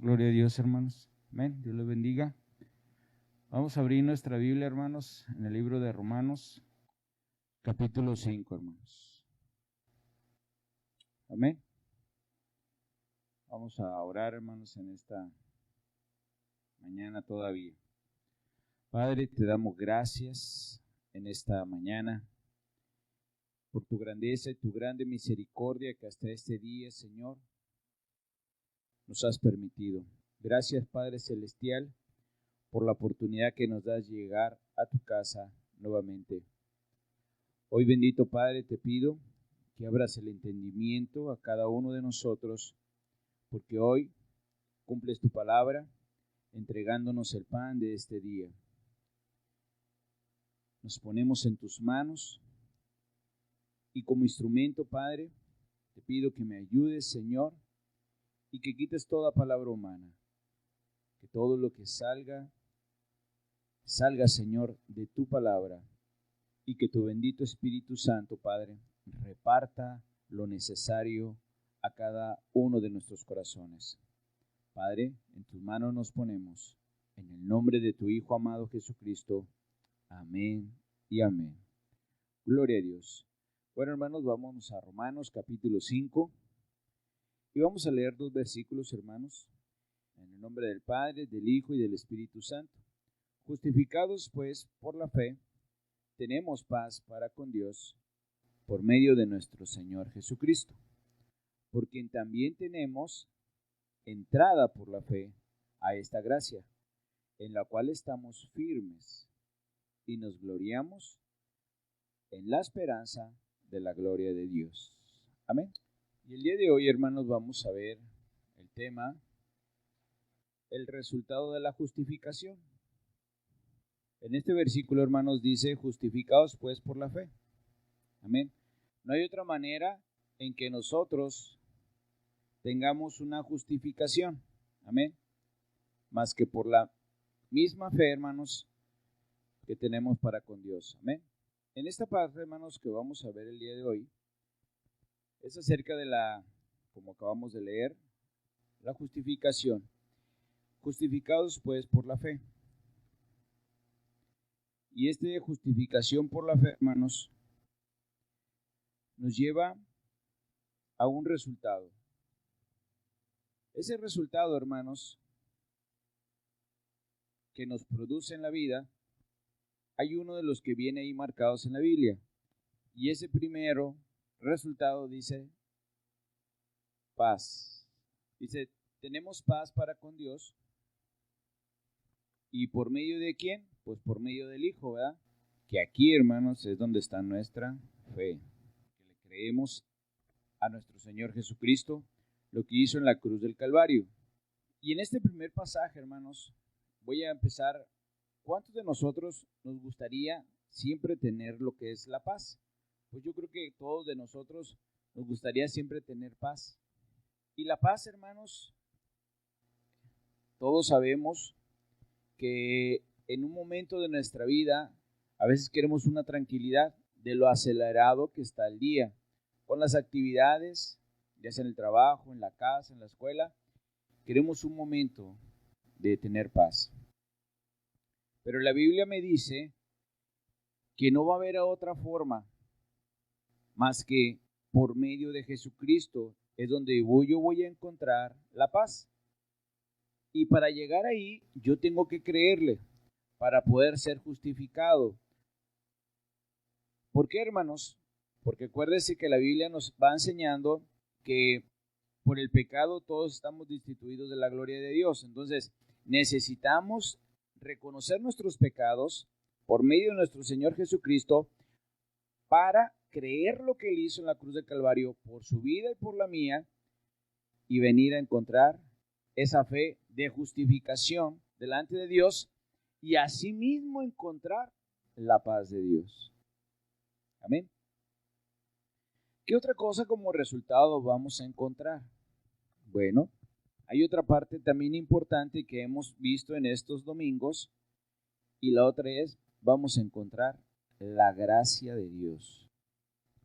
Gloria a Dios, hermanos. Amén. Dios les bendiga. Vamos a abrir nuestra Biblia, hermanos, en el libro de Romanos, capítulo 5, hermanos. Amén. Vamos a orar, hermanos, en esta mañana todavía. Padre, te damos gracias en esta mañana por tu grandeza y tu grande misericordia que hasta este día, Señor, nos has permitido. Gracias, Padre Celestial, por la oportunidad que nos das de llegar a tu casa nuevamente. Hoy, bendito Padre, te pido que abras el entendimiento a cada uno de nosotros, porque hoy cumples tu palabra entregándonos el pan de este día. Nos ponemos en tus manos y como instrumento, Padre, te pido que me ayudes, Señor, y que quites toda palabra humana, que todo lo que salga, Señor, de tu palabra, y que tu bendito Espíritu Santo, Padre, reparta lo necesario a cada uno de nuestros corazones. Padre, en tus manos nos ponemos, en el nombre de tu Hijo amado Jesucristo. Amén y amén. Gloria a Dios. Bueno, hermanos, vamos a Romanos capítulo 5 y vamos a leer 2 versículos, hermanos, en el nombre del Padre, del Hijo y del Espíritu Santo. Justificados, pues, por la fe, tenemos paz para con Dios por medio de nuestro Señor Jesucristo, por quien también tenemos entrada por la fe a esta gracia, en la cual estamos firmes y nos gloriamos en la esperanza de la gloria de Dios. Amén. Y el día de hoy, hermanos, vamos a ver el tema, el resultado de la justificación. En este versículo, hermanos, dice, justificados pues por la fe. Amén. No hay otra manera en que nosotros tengamos una justificación. Amén. Más que por la misma fe, hermanos, que tenemos para con Dios. Amén. En esta parte, hermanos, que vamos a ver el día de hoy, es acerca de como acabamos de leer, la justificación. Justificados pues por la fe. Y esta justificación por la fe, hermanos, nos lleva a un resultado. Ese resultado, hermanos, que nos produce en la vida, hay uno de los que viene ahí marcados en la Biblia. Y ese primero resultado dice paz. Dice, tenemos paz para con Dios. ¿Y por medio de quién? Pues por medio del Hijo, ¿verdad? Que aquí, hermanos, es donde está nuestra fe. Que le creemos a nuestro Señor Jesucristo, lo que hizo en la cruz del Calvario. Y en este primer pasaje, hermanos, voy a empezar. ¿Cuántos de nosotros nos gustaría siempre tener lo que es la paz? Pues yo creo que todos de nosotros nos gustaría siempre tener paz. Y la paz, hermanos, todos sabemos que en un momento de nuestra vida a veces queremos una tranquilidad de lo acelerado que está el día, con las actividades, ya sea en el trabajo, en la casa, en la escuela, queremos un momento de tener paz. Pero la Biblia me dice que no va a haber otra forma más que por medio de Jesucristo es donde yo voy a encontrar la paz. Y para llegar ahí, yo tengo que creerle para poder ser justificado. ¿Por qué, hermanos? Porque acuérdense que la Biblia nos va enseñando que por el pecado todos estamos destituidos de la gloria de Dios. Entonces, necesitamos reconocer nuestros pecados por medio de nuestro Señor Jesucristo para creer lo que Él hizo en la cruz del Calvario por su vida y por la mía y venir a encontrar esa fe de justificación delante de Dios y asimismo encontrar la paz de Dios. Amén. ¿Qué otra cosa como resultado vamos a encontrar? Bueno, hay otra parte también importante que hemos visto en estos domingos y la otra es, vamos a encontrar la gracia de Dios.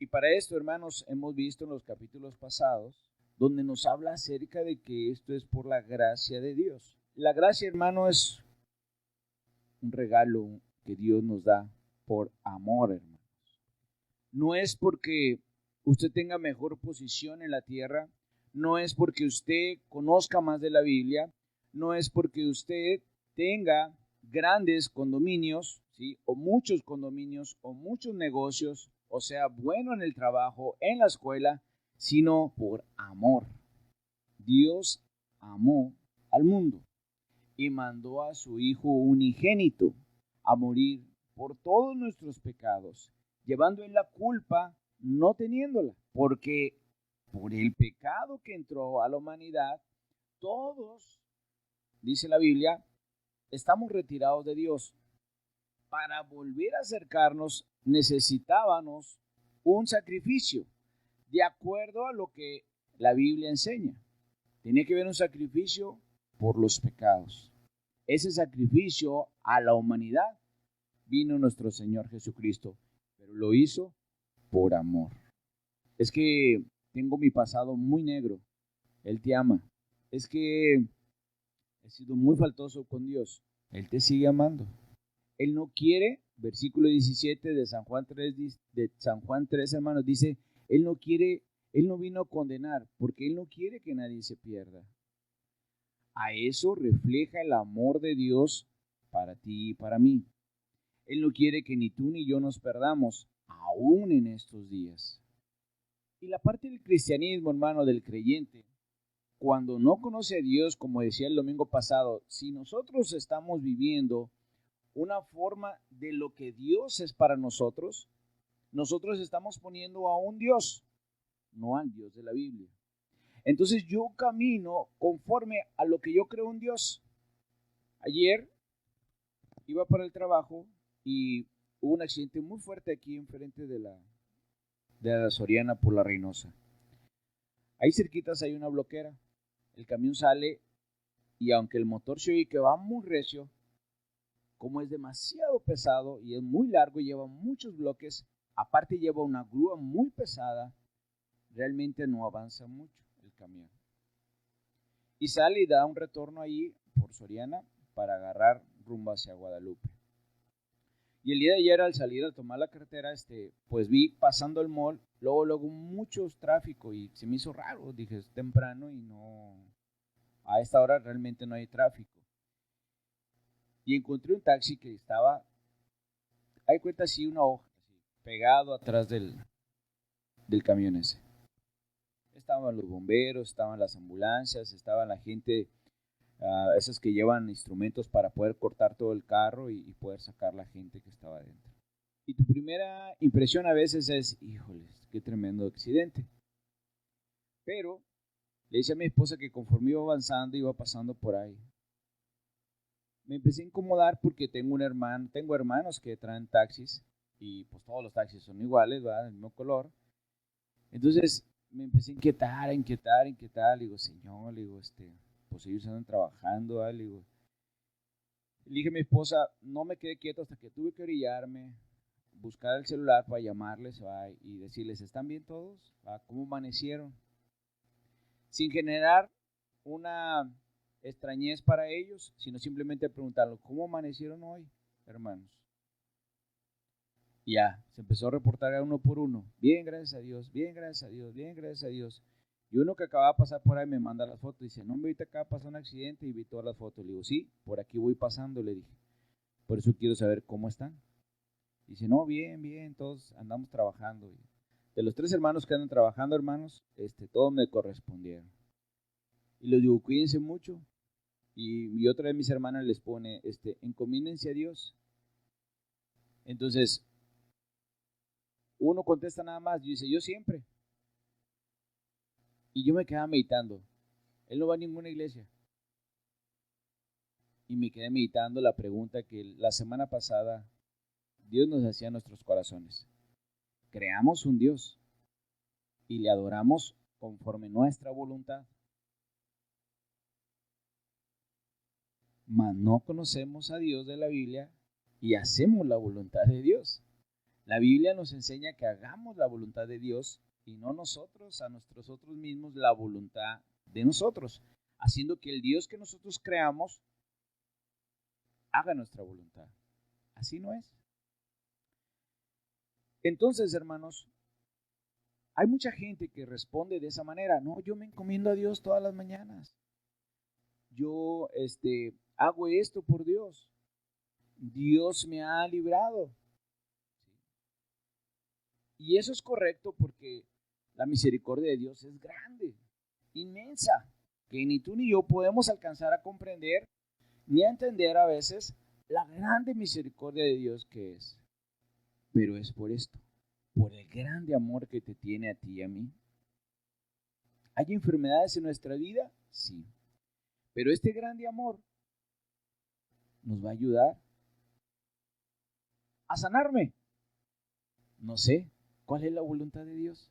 Y para esto, hermanos, hemos visto en los capítulos pasados donde nos habla acerca de que esto es por la gracia de Dios. La gracia, hermano, es un regalo que Dios nos da por amor, hermano. No es porque usted tenga mejor posición en la tierra, no es porque usted conozca más de la Biblia, no es porque usted tenga grandes condominios, ¿sí? O muchos condominios, o muchos negocios, o sea, bueno en el trabajo, en la escuela, sino por amor. Dios amó al mundo y mandó a su Hijo unigénito a morir por todos nuestros pecados, llevando en la culpa, no teniéndola, porque por el pecado que entró a la humanidad, todos, dice la Biblia, estamos retirados de Dios. Para volver a acercarnos necesitábamos un sacrificio, de acuerdo a lo que la Biblia enseña. Tenía que haber un sacrificio por los pecados. Ese sacrificio a la humanidad vino nuestro Señor Jesucristo, pero lo hizo por amor. Es que tengo mi pasado muy negro. Él te ama. Es que he sido muy faltoso con Dios. Él te sigue amando. Él no quiere, versículo 17 de San Juan 3, hermanos, dice, Él no quiere, Él no vino a condenar, porque Él no quiere que nadie se pierda. A eso refleja el amor de Dios para ti y para mí. Él no quiere que ni tú ni yo nos perdamos, aún en estos días. Y la parte del cristianismo, hermano, del creyente, cuando no conoce a Dios, como decía el domingo pasado, si nosotros estamos viviendo una forma de lo que Dios es para nosotros, nosotros estamos poniendo a un Dios, no al Dios de la Biblia. Entonces yo camino conforme a lo que yo creo en Dios. Ayer iba para el trabajo y hubo un accidente muy fuerte aquí enfrente de la Soriana por la Reynosa. Ahí cerquitas hay una bloquera. El camión sale y aunque el motor se oye que va muy recio, como es demasiado pesado y es muy largo, lleva muchos bloques, aparte lleva una grúa muy pesada, realmente no avanza mucho el camión. Y sale y da un retorno ahí por Soriana para agarrar rumbo hacia Guadalupe. Y el día de ayer al salir a tomar la carretera, pues vi pasando el mall, luego muchos tráfico y se me hizo raro, dije es temprano y no, a esta hora realmente no hay tráfico. Y encontré un taxi que estaba, hay cuenta así una hoja, así, pegado atrás del camión ese. Estaban los bomberos, estaban las ambulancias, estaba la gente, esas que llevan instrumentos para poder cortar todo el carro y poder sacar la gente que estaba dentro. Y tu primera impresión a veces es, híjoles, qué tremendo accidente. Pero le dije a mi esposa que conforme iba avanzando, iba pasando por ahí. Me empecé a incomodar porque tengo hermanos que traen taxis y pues todos los taxis son iguales, ¿verdad? Del mismo color. Entonces me empecé a inquietar. Le digo, señor, pues ellos andan trabajando, ¿verdad? Le dije a mi esposa, no me quedé quieto hasta que tuve que orillarme, buscar el celular para llamarles, ¿verdad? Y decirles, ¿están bien todos? ¿Verdad? ¿Cómo amanecieron? Sin generar una extrañez para ellos, sino simplemente preguntarlo, ¿cómo amanecieron hoy, hermanos? Y ya, se empezó a reportar a uno por uno, bien, gracias a Dios, bien, gracias a Dios, bien, gracias a Dios. Y uno que acaba de pasar por ahí me manda las fotos, dice, no, ahorita acaba de pasar un accidente y vi todas las fotos. Le digo, sí, por aquí voy pasando, le dije, por eso quiero saber cómo están. Dice, no, bien, todos andamos trabajando. De los 3 hermanos que andan trabajando, hermanos, todos me correspondieron. Y les digo, cuídense mucho. Y otra de mis hermanas les pone, encomiéndense a Dios. Entonces, uno contesta nada más, y dice, yo siempre. Y yo me quedaba meditando. Él no va a ninguna iglesia. Y me quedé meditando la pregunta que la semana pasada Dios nos hacía en nuestros corazones. Creamos un Dios y le adoramos conforme nuestra voluntad. Mas no conocemos a Dios de la Biblia y hacemos la voluntad de Dios. La Biblia nos enseña que hagamos la voluntad de Dios y no nosotros a nosotros mismos la voluntad de nosotros, haciendo que el Dios que nosotros creamos haga nuestra voluntad. Así no es. Entonces, hermanos, hay mucha gente que responde de esa manera. No, yo me encomiendo a Dios todas las mañanas. Yo hago esto por Dios. Dios me ha librado. Y eso es correcto porque la misericordia de Dios es grande, inmensa, que ni tú ni yo podemos alcanzar a comprender ni a entender a veces la grande misericordia de Dios que es. Pero es por esto, por el grande amor que te tiene a ti y a mí. ¿Hay enfermedades en nuestra vida? Sí. Pero este grande amor nos va a ayudar a sanarme. No sé, ¿cuál es la voluntad de Dios?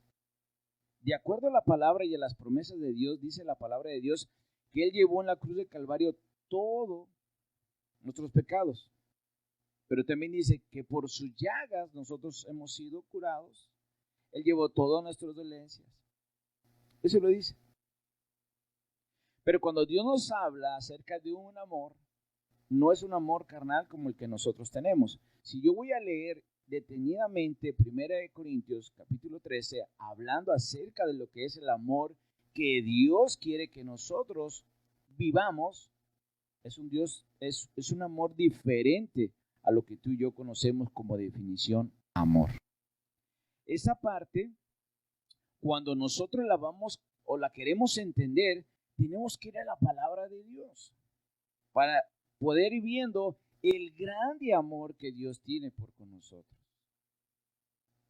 De acuerdo a la palabra y a las promesas de Dios, dice la palabra de Dios que Él llevó en la cruz del Calvario todos nuestros pecados. Pero también dice que por sus llagas nosotros hemos sido curados. Él llevó todas nuestras dolencias. Eso lo dice. Pero cuando Dios nos habla acerca de un amor, no es un amor carnal como el que nosotros tenemos. Si yo voy a leer detenidamente 1 Corintios capítulo 13, hablando acerca de lo que es el amor que Dios quiere que nosotros vivamos, es un amor diferente a lo que tú y yo conocemos como definición amor. Esa parte, cuando nosotros la vamos o la queremos entender, tenemos que ir a la palabra de Dios para poder ir viendo el grande amor que Dios tiene por con nosotros.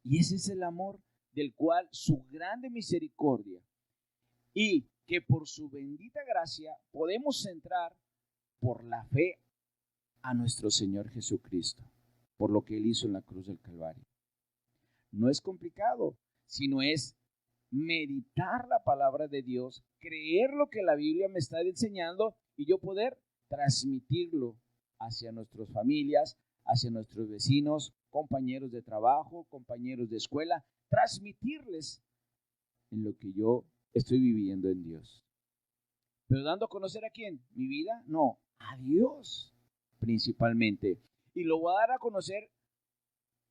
Y ese es el amor del cual su grande misericordia y que por su bendita gracia podemos entrar por la fe a nuestro Señor Jesucristo, por lo que Él hizo en la cruz del Calvario. No es complicado, sino es meditar la palabra de Dios, creer lo que la Biblia me está enseñando y yo poder transmitirlo hacia nuestras familias, hacia nuestros vecinos, compañeros de trabajo, compañeros de escuela, transmitirles en lo que yo estoy viviendo en Dios. ¿Pero dando a conocer a quién? ¿Mi vida? No, a Dios principalmente. Y lo voy a dar a conocer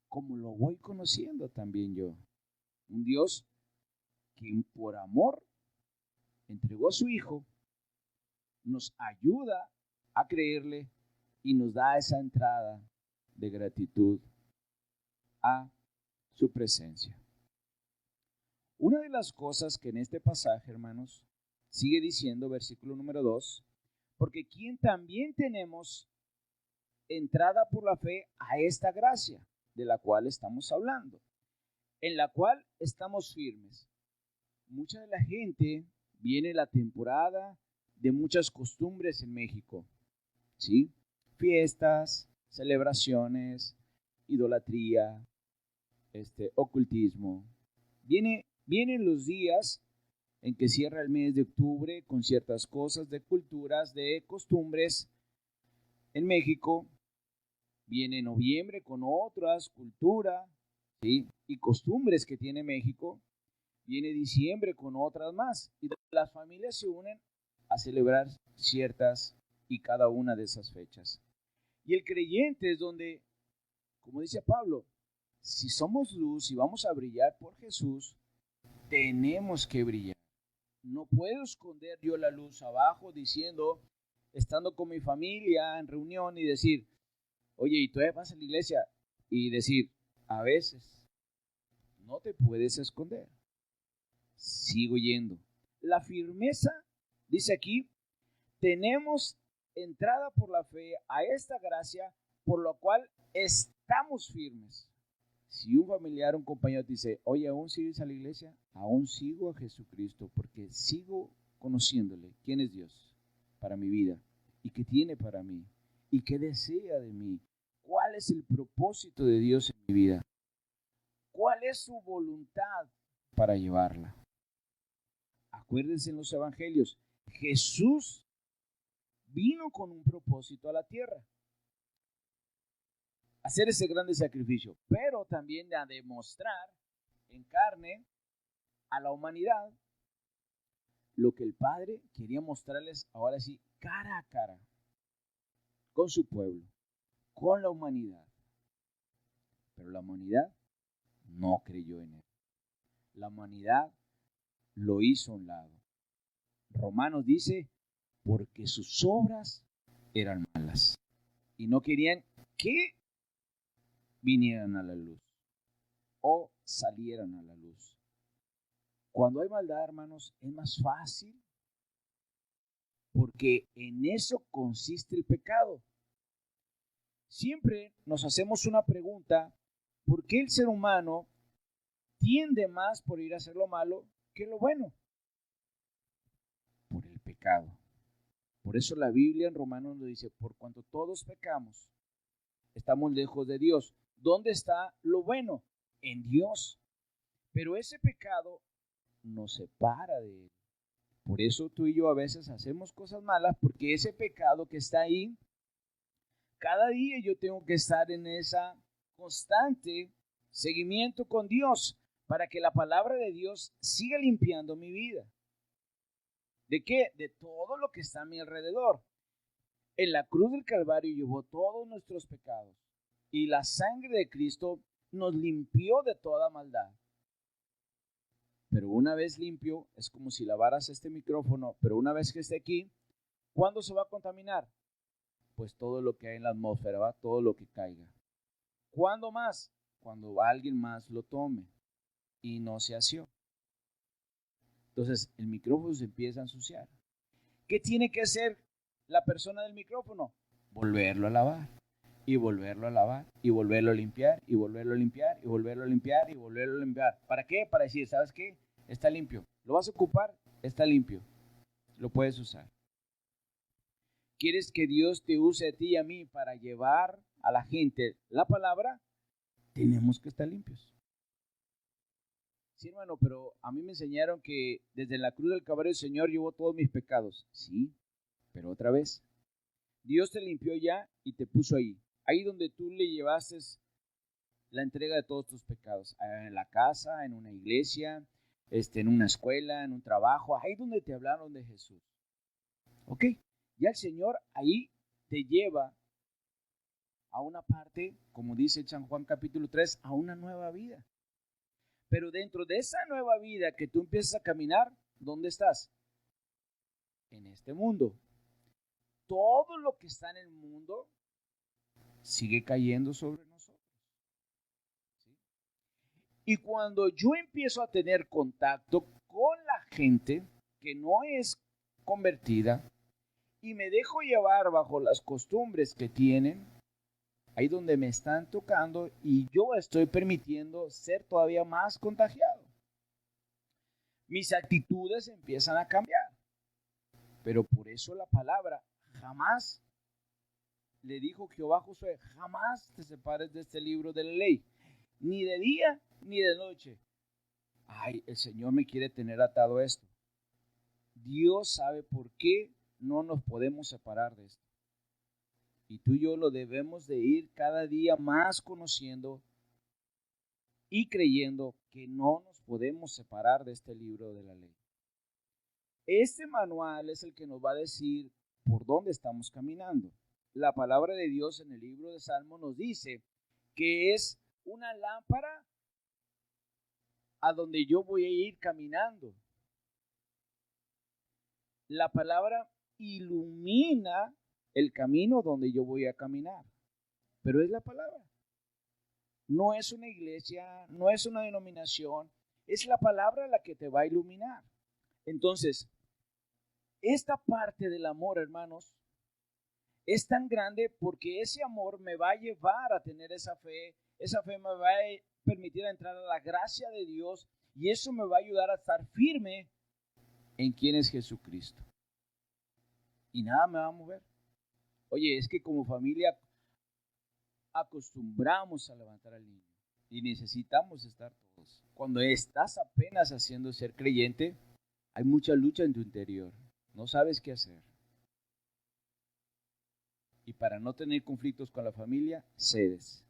como lo voy conociendo también yo. Un Dios que por amor entregó a su Hijo, nos ayuda a creerle y nos da esa entrada de gratitud a su presencia. Una de las cosas que en este pasaje, hermanos, sigue diciendo, versículo número 2, porque quien también tenemos entrada por la fe a esta gracia de la cual estamos hablando, en la cual estamos firmes. Mucha de la gente viene la temporada de muchas costumbres en México, ¿sí? Fiestas, celebraciones, idolatría, ocultismo. Vienen los días en que cierra el mes de octubre con ciertas cosas de culturas, de costumbres en México. Viene noviembre con otras culturas, ¿sí? Y costumbres que tiene México. Viene diciembre con otras más. Y las familias se unen a celebrar ciertas y cada una de esas fechas. Y el creyente es donde, como dice Pablo, si somos luz y vamos a brillar por Jesús, tenemos que brillar. No puedo esconder yo la luz abajo diciendo, estando con mi familia en reunión y decir, oye, ¿y tú vas a la iglesia? Y decir, a veces, no te puedes esconder. Sigo yendo. La firmeza, dice aquí, tenemos entrada por la fe a esta gracia, por lo cual estamos firmes. Si un familiar, un compañero te dice, oye, ¿aún sigues a la iglesia? Aún sigo a Jesucristo porque sigo conociéndole quién es Dios para mi vida y qué tiene para mí y qué desea de mí. ¿Cuál es el propósito de Dios en mi vida? ¿Cuál es su voluntad para llevarla? Acuérdense en los evangelios, Jesús vino con un propósito a la tierra. Hacer ese grande sacrificio, pero también a demostrar en carne a la humanidad lo que el Padre quería mostrarles ahora sí, cara a cara, con su pueblo, con la humanidad. Pero la humanidad no creyó en él. La humanidad lo hizo a un lado. Romanos dice, porque sus obras eran malas y no querían que vinieran a la luz o salieran a la luz. Cuando hay maldad, hermanos, es más fácil porque en eso consiste el pecado. Siempre nos hacemos una pregunta, ¿por qué el ser humano tiende más por ir a hacer lo malo que lo bueno? Por el pecado. Por eso la Biblia en Romanos nos dice, por cuanto todos pecamos, estamos lejos de Dios. ¿Dónde está lo bueno? En Dios. Pero ese pecado nos separa de Él. Por eso tú y yo a veces hacemos cosas malas, porque ese pecado que está ahí, cada día yo tengo que estar en esa constante seguimiento con Dios para que la palabra de Dios siga limpiando mi vida. ¿De qué? De todo lo que está a mi alrededor. En la cruz del Calvario llevó todos nuestros pecados y la sangre de Cristo nos limpió de toda maldad. Pero una vez limpio, es como si lavaras este micrófono, pero una vez que esté aquí, ¿cuándo se va a contaminar? Pues todo lo que hay en la atmósfera, ¿va? Todo lo que caiga. ¿Cuándo más? Cuando alguien más lo tome y no se asió. Entonces el micrófono se empieza a ensuciar. ¿Qué tiene que hacer la persona del micrófono? Volverlo a lavar y volverlo a lavar y volverlo a limpiar y volverlo a limpiar y volverlo a limpiar y volverlo a limpiar. ¿Para qué? Para decir, ¿sabes qué? Está limpio. ¿Lo vas a ocupar? Está limpio. Lo puedes usar. ¿Quieres que Dios te use a ti y a mí para llevar a la gente la palabra? Tenemos que estar limpios. Sí, hermano, pero a mí me enseñaron que desde la cruz del Calvario el Señor llevó todos mis pecados. Sí, pero otra vez, Dios te limpió ya y te puso ahí. Ahí donde tú le llevaste la entrega de todos tus pecados. En la casa, en una iglesia, en una escuela, en un trabajo. Ahí donde te hablaron de Jesús. ¿Ok? Ya el Señor ahí te lleva a una parte, como dice San Juan capítulo 3, a una nueva vida. Pero dentro de esa nueva vida que tú empiezas a caminar, ¿dónde estás? En este mundo. Todo lo que está en el mundo sigue cayendo sobre nosotros. ¿Sí? Y cuando yo empiezo a tener contacto con la gente que no es convertida y me dejo llevar bajo las costumbres que tienen, ahí donde me están tocando y yo estoy permitiendo ser todavía más contagiado. Mis actitudes empiezan a cambiar. Pero por eso la palabra jamás le dijo Jehová a Josué, jamás te separes de este libro de la ley, ni de día ni de noche. Ay, el Señor me quiere tener atado a esto. Dios sabe por qué no nos podemos separar de esto. Y tú y yo lo debemos de ir cada día más conociendo y creyendo que no nos podemos separar de este libro de la ley. Este manual es el que nos va a decir por dónde estamos caminando. La palabra de Dios en el libro de Salmos nos dice que es una lámpara a donde yo voy a ir caminando. La palabra ilumina el camino donde yo voy a caminar, pero es la palabra. No es una iglesia, no es una denominación, es la palabra la que te va a iluminar. Entonces, esta parte del amor, hermanos, es tan grande porque ese amor me va a llevar a tener esa fe me va a permitir entrar a la gracia de Dios y eso me va a ayudar a estar firme en quién es Jesucristo. Y nada me va a mover. Oye, es que como familia acostumbramos a levantar al niño y necesitamos estar todos. Cuando estás apenas haciendo ser creyente, hay mucha lucha en tu interior. No sabes qué hacer. Y para no tener conflictos con la familia, cedes.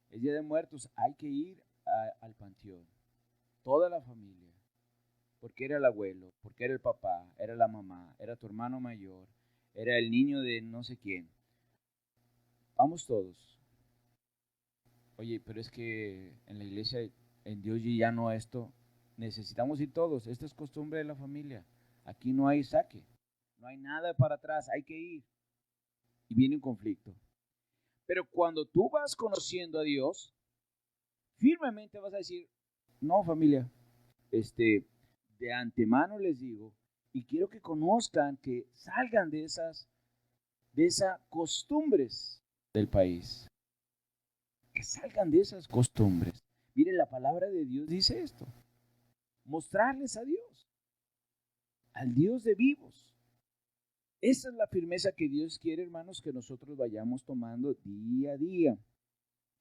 El Día de Muertos hay que ir al panteón. toda la familia, porque era el abuelo, porque era el papá, era la mamá, era tu hermano mayor, era el niño de no sé quién. Vamos todos. Oye, pero es que en la iglesia, en Dios ya no esto, necesitamos ir todos, esta es costumbre de la familia, aquí no hay saque, no hay nada para atrás, hay que ir. Y viene un conflicto. Pero cuando tú vas conociendo a Dios, firmemente vas a decir, no familia, de antemano les digo, y quiero que conozcan, que salgan de esas costumbres del país, que salgan de esas costumbres. Mire, la palabra de Dios dice esto, mostrarles a Dios, al Dios de vivos. Esa es la firmeza que Dios quiere, hermanos, que nosotros vayamos tomando día a día,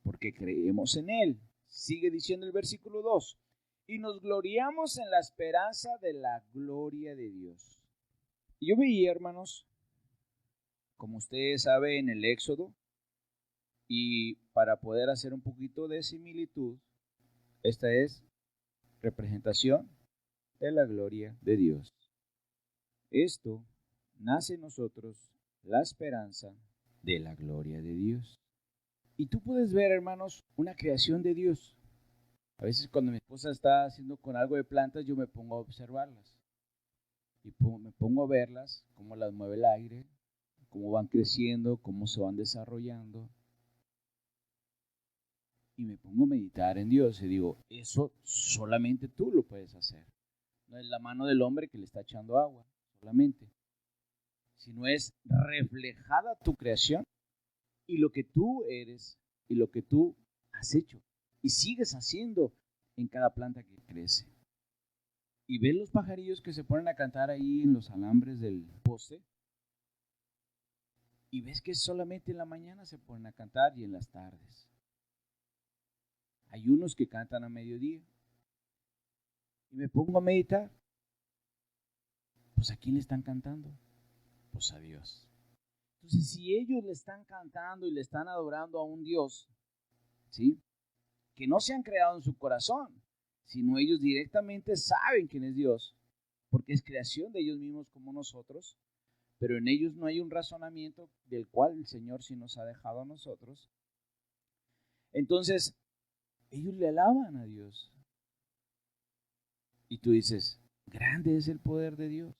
porque creemos en Él. Sigue diciendo el versículo 2, y nos gloriamos en la esperanza de la gloria de Dios. Y yo veía, hermanos, como ustedes saben, en el Éxodo, y para poder hacer un poquito de similitud, esta es representación de la gloria de Dios. Esto nace en nosotros la esperanza de la gloria de Dios. Y tú puedes ver, hermanos, una creación de Dios. A veces cuando mi esposa está haciendo con algo de plantas, yo me pongo a observarlas. Y me pongo a verlas, cómo las mueve el aire, cómo van creciendo, cómo se van desarrollando. Y me pongo a meditar en Dios y digo, eso solamente tú lo puedes hacer. No es la mano del hombre que le está echando agua, solamente. Sino es reflejada tu creación y lo que tú eres y lo que tú has hecho y sigues haciendo en cada planta que crece. Y ves los pajarillos que se ponen a cantar ahí en los alambres del poste. Y ves que solamente en la mañana se ponen a cantar y en las tardes. Hay unos que cantan a mediodía. Y me pongo a meditar. Pues ¿a quién le están cantando? Pues a Dios. Entonces, si ellos le están cantando y le están adorando a un Dios, ¿sí?, que no se han creado en su corazón, sino ellos directamente saben quién es Dios, porque es creación de ellos mismos como nosotros, pero en ellos no hay un razonamiento del cual el Señor sí nos ha dejado a nosotros. Entonces, ellos le alaban a Dios. Y tú dices, grande es el poder de Dios.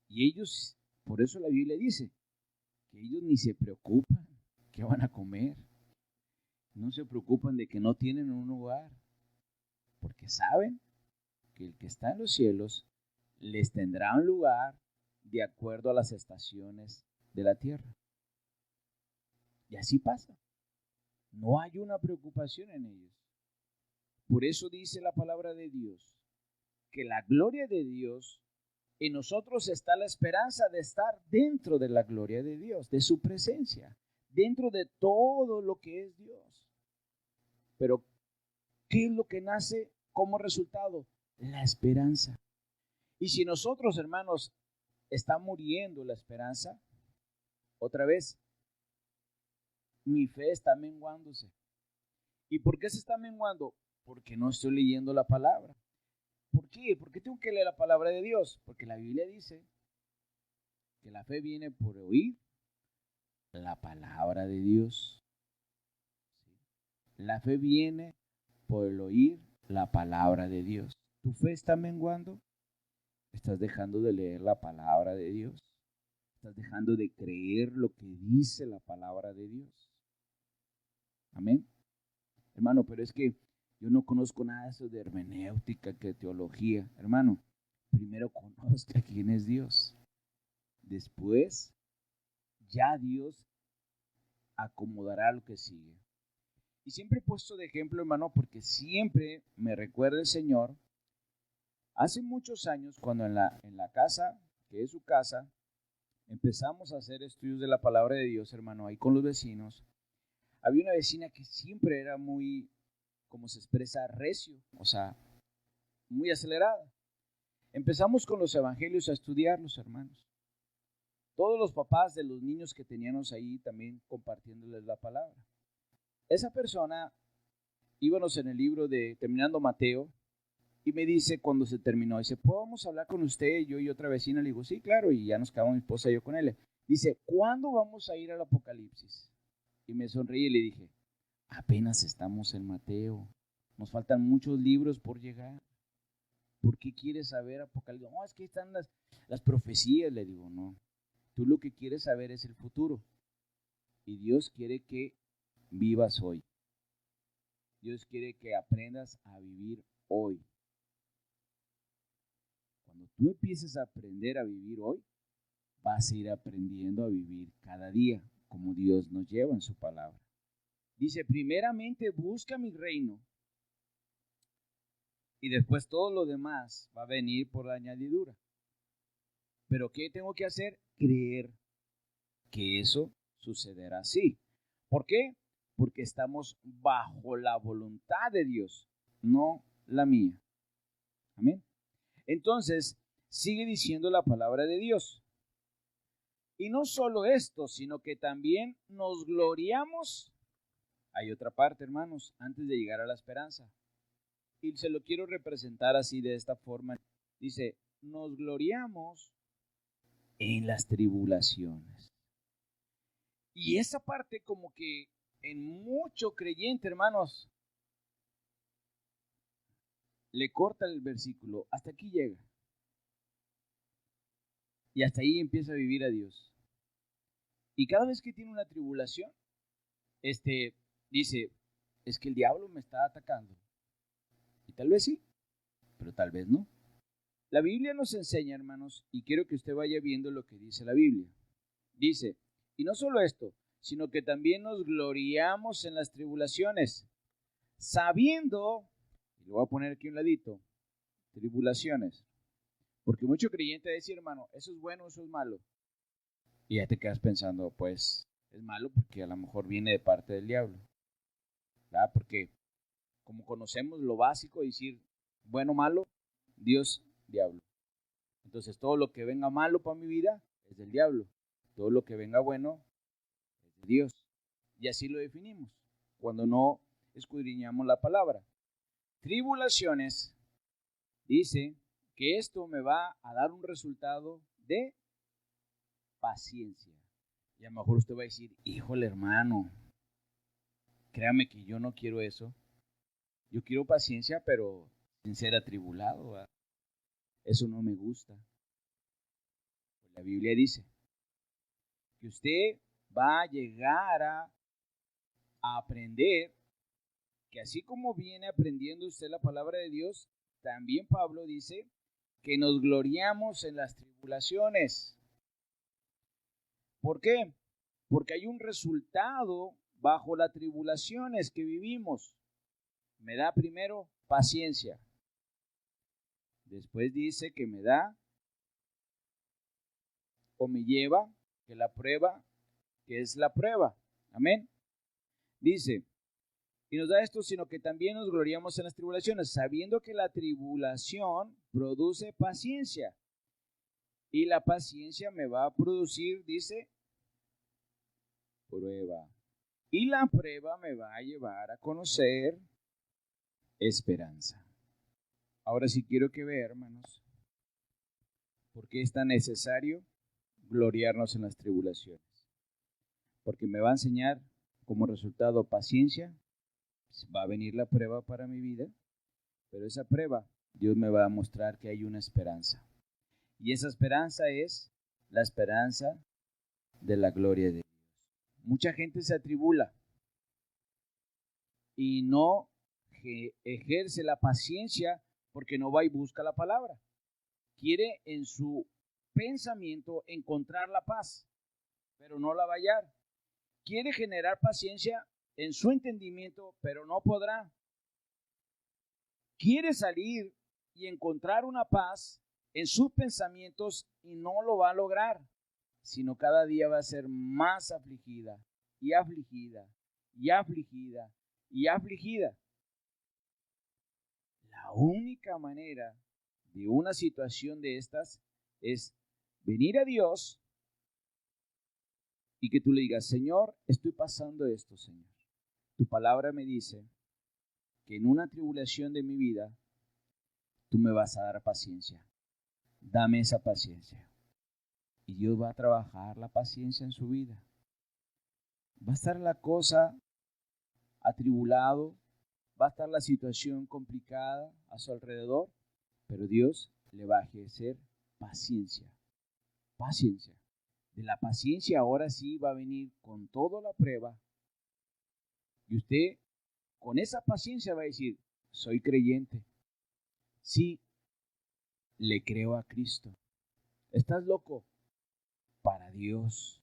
Y ellos, por eso la Biblia dice, que ellos ni se preocupan qué van a comer. No se preocupan de que no tienen un lugar, porque saben que el que está en los cielos les tendrá un lugar de acuerdo a las estaciones de la tierra. Y así pasa. No hay una preocupación en ellos. Por eso dice la palabra de Dios, que la gloria de Dios, en nosotros está la esperanza de estar dentro de la gloria de Dios, de su presencia, dentro de todo lo que es Dios. Pero, ¿qué es lo que nace como resultado? La esperanza. Y si nosotros, hermanos, está muriendo la esperanza, otra vez, mi fe está menguándose. ¿Y por qué se está menguando? Porque no estoy leyendo la palabra. ¿Por qué? ¿Por qué tengo que leer la palabra de Dios? Porque la Biblia dice que la fe viene por oír la palabra de Dios. La fe viene por el oír la palabra de Dios. ¿Tu fe está menguando? ¿Estás dejando de leer la palabra de Dios? ¿Estás dejando de creer lo que dice la palabra de Dios? Amén. Hermano, pero es que yo no conozco nada de eso de hermenéutica, que de teología. Hermano, primero conozca quién es Dios. Después, ya Dios acomodará lo que sigue. Y siempre he puesto de ejemplo, hermano, porque siempre me recuerda el Señor. Hace muchos años, cuando en la casa, que es su casa, empezamos a hacer estudios de la palabra de Dios, hermano, ahí con los vecinos. Había una vecina que siempre era muy, como se expresa, recio, o sea, muy acelerada. Empezamos con los evangelios a estudiarlos, hermanos. Todos los papás de los niños que teníamos ahí también compartiéndoles la palabra. Esa persona íbamos en el libro de terminando Mateo, y me dice cuando se terminó, dice, ¿podemos hablar con usted, yo y otra vecina? Le digo, sí, claro, y ya nos quedamos mi esposa y yo con él. Dice, ¿cuándo vamos a ir al Apocalipsis? Y me sonreí y le dije, apenas estamos en Mateo, nos faltan muchos libros por llegar. ¿Por qué quieres saber Apocalipsis? No, es que están las profecías. Le digo, no, tú lo que quieres saber es el futuro. Y Dios quiere que vivas hoy. Dios quiere que aprendas a vivir hoy. Cuando tú empieces a aprender a vivir hoy, vas a ir aprendiendo a vivir cada día, como Dios nos lleva en su palabra. Dice, primeramente busca mi reino, y después todo lo demás va a venir por la añadidura. Pero ¿qué tengo que hacer? Creer que eso sucederá así. ¿Por qué? Porque estamos bajo la voluntad de Dios, no la mía. Amén. Entonces, sigue diciendo la palabra de Dios. Y no solo esto, sino que también nos gloriamos. Hay otra parte, hermanos, antes de llegar a la esperanza. Y se lo quiero representar así, de esta forma. Dice, nos gloriamos en las tribulaciones. Y esa parte como que en mucho creyente, hermanos, le corta el versículo. Hasta aquí llega. Y hasta ahí empieza a vivir a Dios. Y cada vez que tiene una tribulación, dice, es que el diablo me está atacando. Y tal vez sí, pero tal vez no. La Biblia nos enseña, hermanos, y quiero que usted vaya viendo lo que dice la Biblia. Dice, y no solo esto, sino que también nos gloriamos en las tribulaciones, sabiendo, y lo voy a poner aquí a un ladito, tribulaciones. Porque mucho creyente dice, hermano, eso es bueno, eso es malo. Y ya te quedas pensando, pues, es malo porque a lo mejor viene de parte del diablo. ¿Verdad? Porque como conocemos lo básico, decir bueno, malo, Dios, diablo. Entonces todo lo que venga malo para mi vida es del diablo. Todo lo que venga bueno es de Dios. Y así lo definimos cuando no escudriñamos la palabra. Tribulaciones, dice que esto me va a dar un resultado de paciencia. Y a lo mejor usted va a decir, híjole hermano, créame que yo no quiero eso. Yo quiero paciencia, pero sin ser atribulado, ¿verdad? Eso no me gusta. Pues la Biblia dice que usted va a llegar a aprender, que así como viene aprendiendo usted la palabra de Dios, también Pablo dice que nos gloriamos en las tribulaciones. ¿Por qué? Porque hay un resultado bajo las tribulaciones que vivimos. Me da primero paciencia. Después dice que me da o me lleva que la prueba, que es la prueba. Amén. Dice, y nos da esto, sino que también nos gloriamos en las tribulaciones, sabiendo que la tribulación produce paciencia. Y la paciencia me va a producir, dice, prueba. Y la prueba me va a llevar a conocer esperanza. Ahora sí quiero que vean, hermanos, por qué es tan necesario gloriarnos en las tribulaciones. Porque me va a enseñar como resultado paciencia, va a venir la prueba para mi vida, pero esa prueba Dios me va a mostrar que hay una esperanza. Y esa esperanza es la esperanza de la gloria de Dios. Mucha gente se atribula y no ejerce la paciencia porque no va y busca la palabra. Quiere en su pensamiento encontrar la paz, pero no la va a hallar. Quiere generar paciencia en su entendimiento, pero no podrá. Quiere salir y encontrar una paz en sus pensamientos y no lo va a lograr, sino cada día va a ser más afligida y afligida y afligida y afligida. La única manera de una situación de estas es venir a Dios y que tú le digas, Señor, estoy pasando esto, Señor. Tu palabra me dice que en una tribulación de mi vida, tú me vas a dar paciencia. Dame esa paciencia. Y Dios va a trabajar la paciencia en su vida. Va a estar la cosa atribulado, va a estar la situación complicada a su alrededor, pero Dios le va a ejercer paciencia. Paciencia. De la paciencia ahora sí va a venir con toda la prueba. Y usted con esa paciencia va a decir, soy creyente. Sí, le creo a Cristo. ¿Estás loco? Para Dios.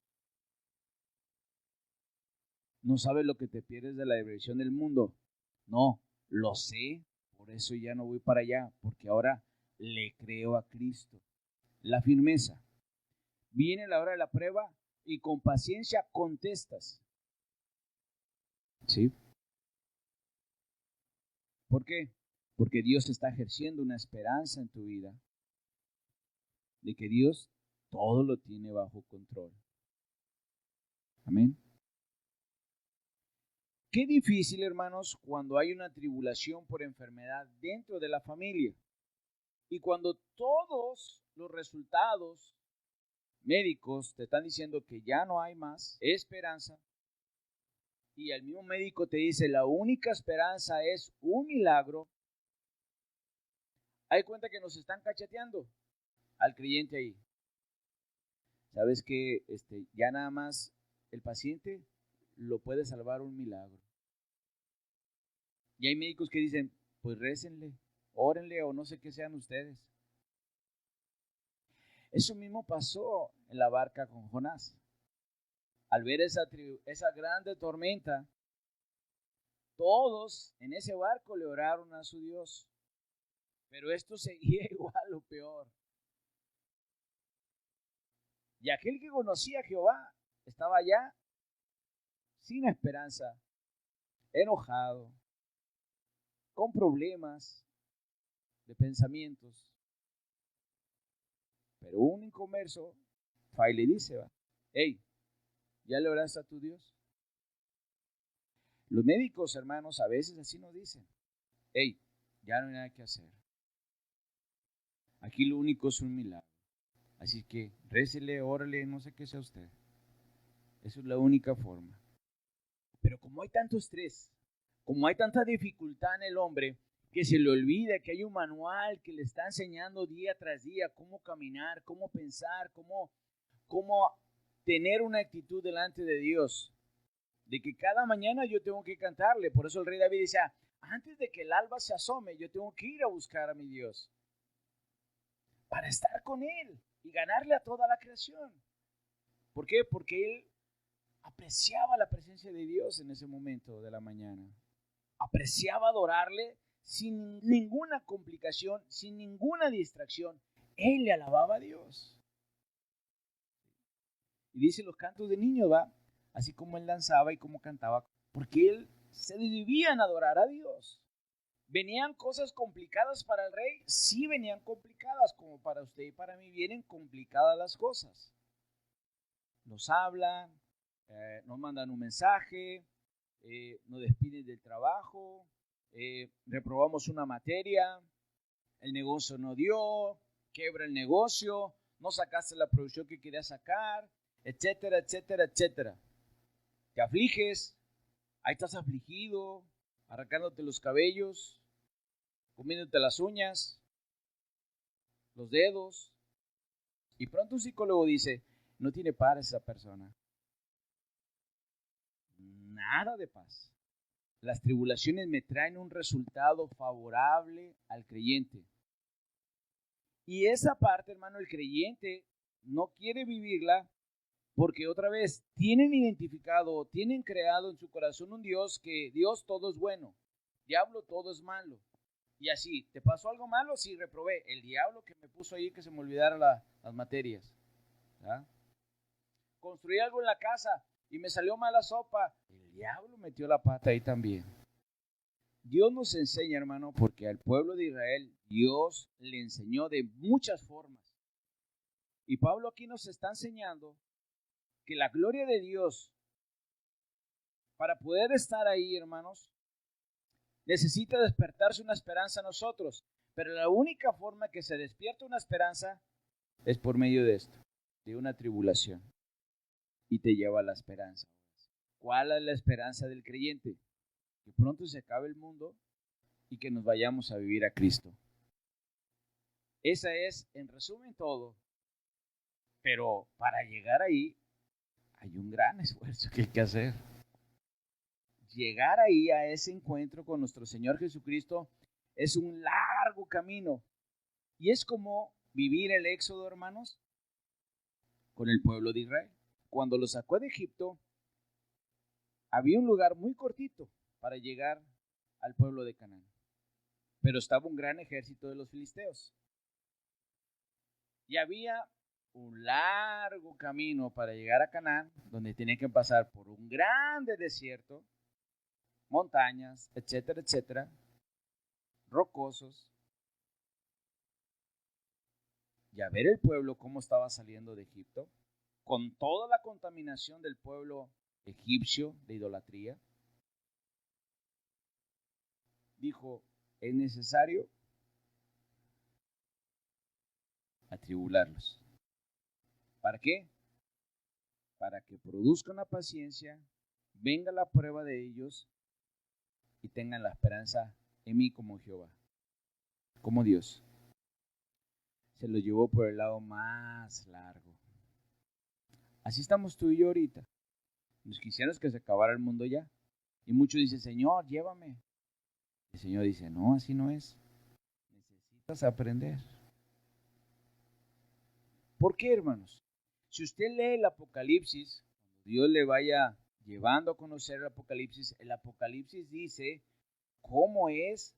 ¿No sabes lo que te pierdes de la diversión del mundo? No, lo sé. Por eso ya no voy para allá, porque ahora le creo a Cristo. La firmeza. Viene la hora de la prueba y con paciencia contestas. ¿Sí? ¿Por qué? Porque Dios está ejerciendo una esperanza en tu vida de que Dios todo lo tiene bajo control. Amén. Qué difícil, hermanos, cuando hay una tribulación por enfermedad dentro de la familia y cuando todos los resultados médicos te están diciendo que ya no hay más esperanza y el mismo médico te dice la única esperanza es un milagro. Hay cuenta que nos están cacheteando al creyente ahí. Sabes que ya nada más el paciente lo puede salvar un milagro. Y hay médicos que dicen, pues récenle, órenle o no sé qué sean ustedes. Eso mismo pasó en la barca con Jonás. Al ver esa grande tormenta, todos en ese barco le oraron a su Dios. Pero esto seguía igual o peor. Y aquel que conocía a Jehová estaba allá sin esperanza, enojado, con problemas de pensamientos. Pero un inconverso va y le dice, hey, ¿ya le oraste a tu Dios? Los médicos, hermanos, a veces así nos dicen, hey, ya no hay nada que hacer. Aquí lo único es un milagro. Así que récele, órale, no sé qué sea usted. Eso es la única forma. Pero como hay tanto estrés, como hay tanta dificultad en el hombre, que se le olvida que hay un manual que le está enseñando día tras día cómo caminar, cómo pensar, cómo tener una actitud delante de Dios. De que cada mañana yo tengo que cantarle. Por eso el rey David decía, antes de que el alba se asome, yo tengo que ir a buscar a mi Dios. Para estar con Él y ganarle a toda la creación. ¿Por qué? Porque él apreciaba la presencia de Dios en ese momento de la mañana. Apreciaba adorarle sin ninguna complicación, sin ninguna distracción. Él le alababa a Dios. Y dice los cantos de niños, ¿va? Así como él danzaba y como cantaba, porque él se vivía en adorar a Dios. ¿Venían cosas complicadas para el rey? Sí, venían complicadas, como para usted y para mí vienen complicadas las cosas. Nos hablan, nos mandan un mensaje, nos despiden del trabajo, reprobamos una materia, el negocio no dio, quebra el negocio, no sacaste la producción que querías sacar, etcétera, etcétera, etcétera. Te afliges, ahí estás afligido, arrancándote los cabellos, comiéndote las uñas, los dedos, y pronto un psicólogo dice, no tiene paz esa persona. Nada de paz. Las tribulaciones me traen un resultado favorable al creyente. Y esa parte, hermano, el creyente no quiere vivirla porque otra vez tienen identificado, tienen creado en su corazón un Dios que Dios todo es bueno, diablo todo es malo. Y así, ¿te pasó algo malo? Sí, reprobé. El diablo que me puso ahí que se me olvidaran las materias. ¿Ah? Construí algo en la casa y me salió mala sopa. El diablo metió la pata ahí también. Dios nos enseña, hermano, porque al pueblo de Israel Dios le enseñó de muchas formas. Y Pablo aquí nos está enseñando que la gloria de Dios, para poder estar ahí, hermanos, Necesita despertarse una esperanza en nosotros, pero la única forma que se despierta una esperanza es por medio de esto, de una tribulación, y te lleva a la esperanza. ¿Cuál es la esperanza del creyente? Que pronto se acabe el mundo y que nos vayamos a vivir a Cristo. Esa es, en resumen, todo. Pero para llegar ahí hay un gran esfuerzo que hay que hacer. Llegar ahí a ese encuentro con nuestro Señor Jesucristo es un largo camino. Y es como vivir el éxodo, hermanos, con el pueblo de Israel. Cuando lo sacó de Egipto, había un lugar muy cortito para llegar al pueblo de Canaán. Pero estaba un gran ejército de los filisteos. Y había un largo camino para llegar a Canaán, donde tenían que pasar por un grande desierto, montañas, etcétera, etcétera, rocosos. Y a ver el pueblo cómo estaba saliendo de Egipto, con toda la contaminación del pueblo egipcio de idolatría. Dijo, es necesario atribularlos. ¿Para qué? Para que produzcan la paciencia, venga la prueba de ellos y tengan la esperanza en mí como Jehová, como Dios. Se lo llevó por el lado más largo. Así estamos tú y yo ahorita. Nos quisiéramos que se acabara el mundo ya. Y muchos dicen, Señor, llévame. El Señor dice, no, así no es. Necesitas aprender. ¿Por qué, hermanos? Si usted lee el Apocalipsis, cuando Dios le vaya llevando a conocer el Apocalipsis dice cómo es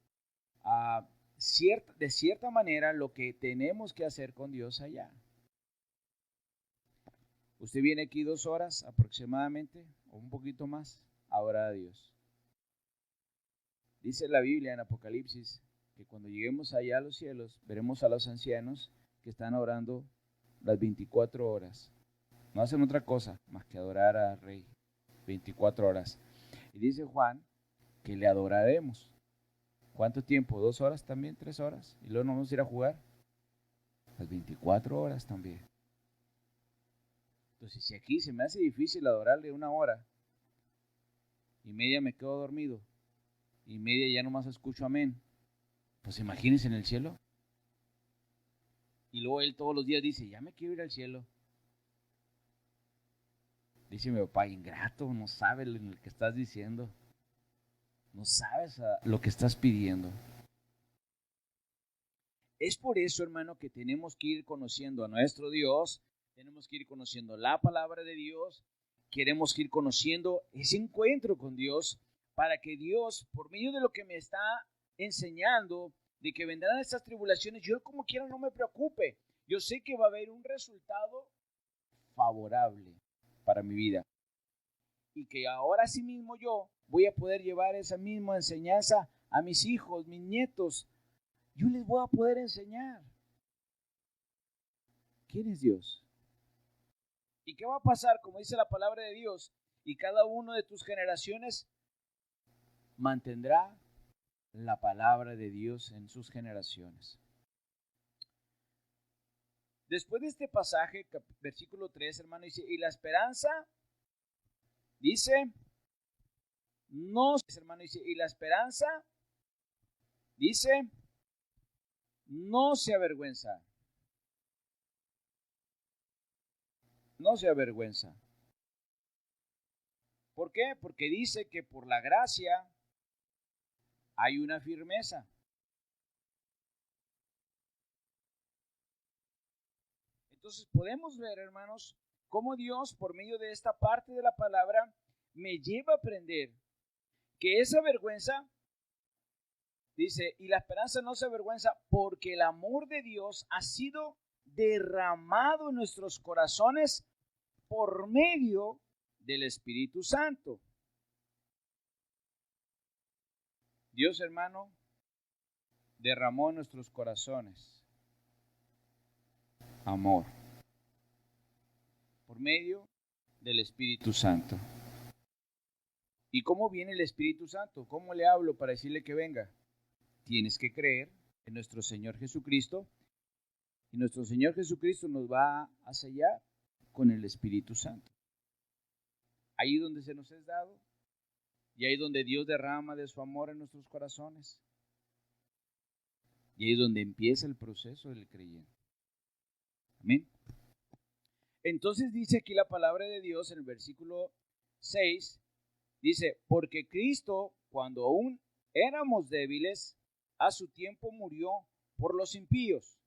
de cierta manera lo que tenemos que hacer con Dios allá. Usted viene aquí 2 horas aproximadamente, o un poquito más, a orar a Dios. Dice la Biblia en Apocalipsis que cuando lleguemos allá a los cielos, veremos a los ancianos que están orando las 24 horas. No hacen otra cosa más que adorar al Rey 24 horas. Y dice Juan que le adoraremos. ¿Cuánto tiempo? 2 horas también, 3 horas. Y luego nos vamos a ir a jugar. Las 24 horas también. Entonces, si aquí se me hace difícil adorarle 1 hora y media me quedo dormido y media ya nomás escucho amén, pues imagínense en el cielo. Y luego él todos los días dice, ya me quiero ir al cielo. Dice mi papá, ingrato, no sabes lo que estás diciendo. No sabes lo que estás pidiendo. Es por eso, hermano, que tenemos que ir conociendo a nuestro Dios, tenemos que ir conociendo la palabra de Dios, queremos ir conociendo ese encuentro con Dios, para que Dios, por medio de lo que me está enseñando, de que vendrán estas tribulaciones, yo como quiera no me preocupe. Yo sé que va a haber un resultado favorable para mi vida. Y que ahora sí mismo yo voy a poder llevar esa misma enseñanza a mis hijos, mis nietos. Yo les voy a poder enseñar quién es Dios. ¿Y qué va a pasar? Como dice la palabra de Dios, y cada uno de tus generaciones mantendrá la palabra de Dios en sus generaciones. Después de este pasaje, versículo 3, hermano, dice, y la esperanza, dice, no, hermano, dice, y la esperanza, dice, no se avergüenza. No se avergüenza. ¿Por qué? Porque dice que por la gracia hay una firmeza. Entonces podemos ver, hermanos, cómo Dios, por medio de esta parte de la palabra, me lleva a aprender que esa vergüenza, dice, y la esperanza no se avergüenza porque el amor de Dios ha sido derramado en nuestros corazones por medio del Espíritu Santo. Dios, hermano, derramó en nuestros corazones amor por medio del Espíritu Santo. ¿Y cómo viene el Espíritu Santo? ¿Cómo le hablo para decirle que venga? Tienes que creer en nuestro Señor Jesucristo, y nuestro Señor Jesucristo nos va a sellar con el Espíritu Santo. Ahí donde se nos es dado, y ahí donde Dios derrama de su amor en nuestros corazones. Y ahí es donde empieza el proceso del creyente. Amén. Entonces dice aquí la palabra de Dios en el versículo 6, dice, porque Cristo, cuando aún éramos débiles, a su tiempo murió por los impíos.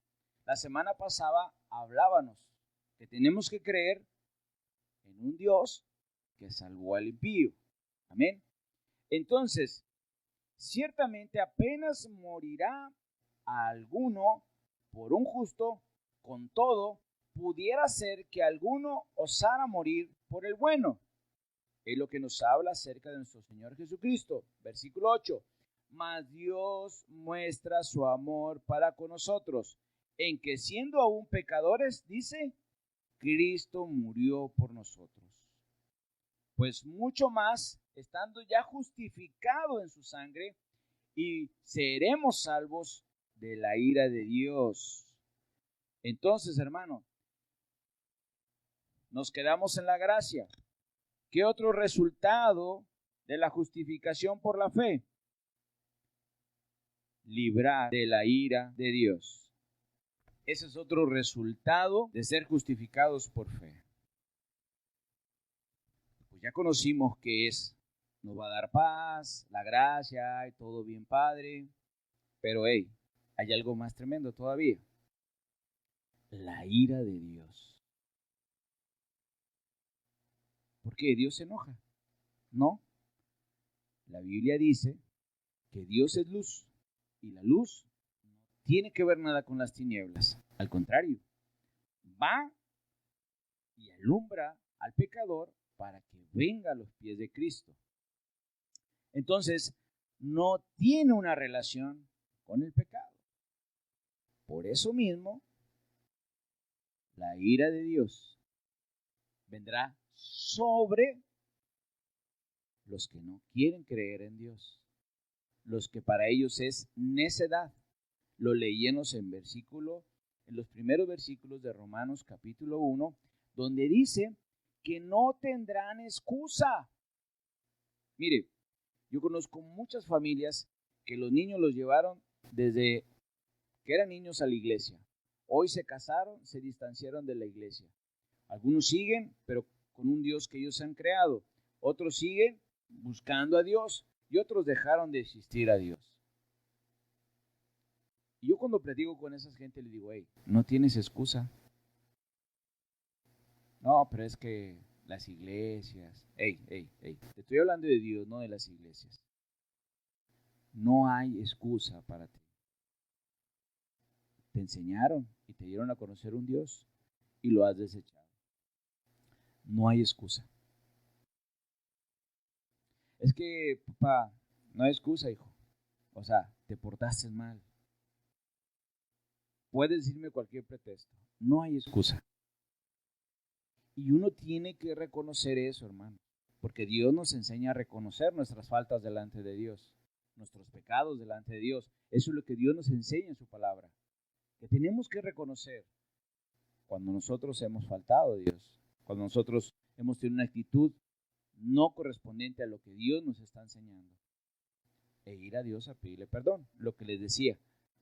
La semana pasada hablábamos que tenemos que creer en un Dios que salvó al impío. Amén. Entonces, ciertamente apenas morirá a alguno por un justo, con todo, pudiera ser que alguno osara morir por el bueno. Es lo que nos habla acerca de nuestro Señor Jesucristo. Versículo 8. Mas Dios muestra su amor para con nosotros, en que siendo aún pecadores, dice, Cristo murió por nosotros. Pues mucho más, estando ya justificado en su sangre, y seremos salvos de la ira de Dios. Entonces, hermano, nos quedamos en la gracia. ¿Qué otro resultado de la justificación por la fe? Librar de la ira de Dios. Ese es otro resultado de ser justificados por fe. Pues ya conocimos que nos va a dar paz, la gracia y todo bien padre, pero hay algo más tremendo todavía. La ira de Dios. ¿Por qué Dios se enoja? No. La Biblia dice que Dios es luz y la luz no tiene que ver nada con las tinieblas. Al contrario, va y alumbra al pecador para que venga a los pies de Cristo. Entonces, no tiene una relación con el pecado. Por eso mismo, la ira de Dios vendrá sobre los que no quieren creer en Dios, los que para ellos es necedad. Lo leímos en los primeros versículos de Romanos capítulo 1, donde dice que no tendrán excusa. Mire, yo conozco muchas familias que los niños los llevaron desde que eran niños a la iglesia. Hoy se casaron, se distanciaron de la iglesia. Algunos siguen, pero con un Dios que ellos han creado. Otros siguen buscando a Dios y otros dejaron de existir a Dios. Y yo cuando platico con esa gente les digo, hey, no tienes excusa. No, pero es que las iglesias, te estoy hablando de Dios, no de las iglesias. No hay excusa para ti. Te enseñaron y te dieron a conocer un Dios y lo has desechado. No hay excusa. Es que, papá, no hay excusa, hijo. O sea, te portaste mal. Puedes decirme cualquier pretexto. No hay excusa. Y uno tiene que reconocer eso, hermano. Porque Dios nos enseña a reconocer nuestras faltas delante de Dios. Nuestros pecados delante de Dios. Eso es lo que Dios nos enseña en su palabra. Que tenemos que reconocer cuando nosotros hemos faltado a Dios. Cuando nosotros hemos tenido una actitud no correspondiente a lo que Dios nos está enseñando. E ir a Dios a pedirle perdón. Lo que les decía,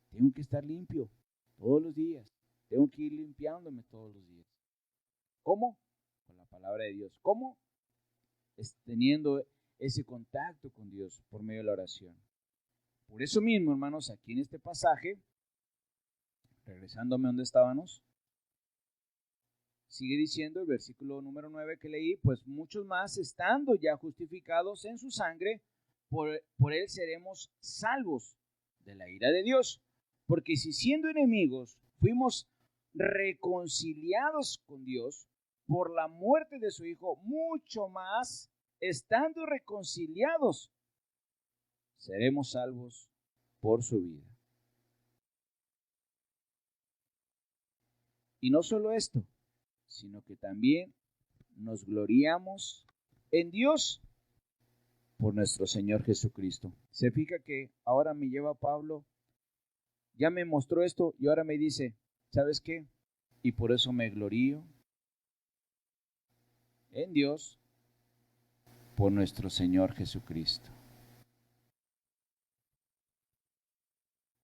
tengo que estar limpio todos los días. Tengo que ir limpiándome todos los días. ¿Cómo? Con la palabra de Dios. ¿Cómo? Es teniendo ese contacto con Dios por medio de la oración. Por eso mismo, hermanos, aquí en este pasaje, regresándome donde estábamos, sigue diciendo el versículo número 9 que leí, pues muchos más estando ya justificados en su sangre, por él seremos salvos de la ira de Dios. Porque si siendo enemigos fuimos reconciliados con Dios por la muerte de su Hijo, mucho más, estando reconciliados, seremos salvos por su vida. Y no solo esto, sino que también nos gloriamos en Dios por nuestro Señor Jesucristo. Se fija que ahora me lleva Pablo, ya me mostró esto y ahora me dice, ¿sabes qué? Y por eso me glorío en Dios por nuestro Señor Jesucristo.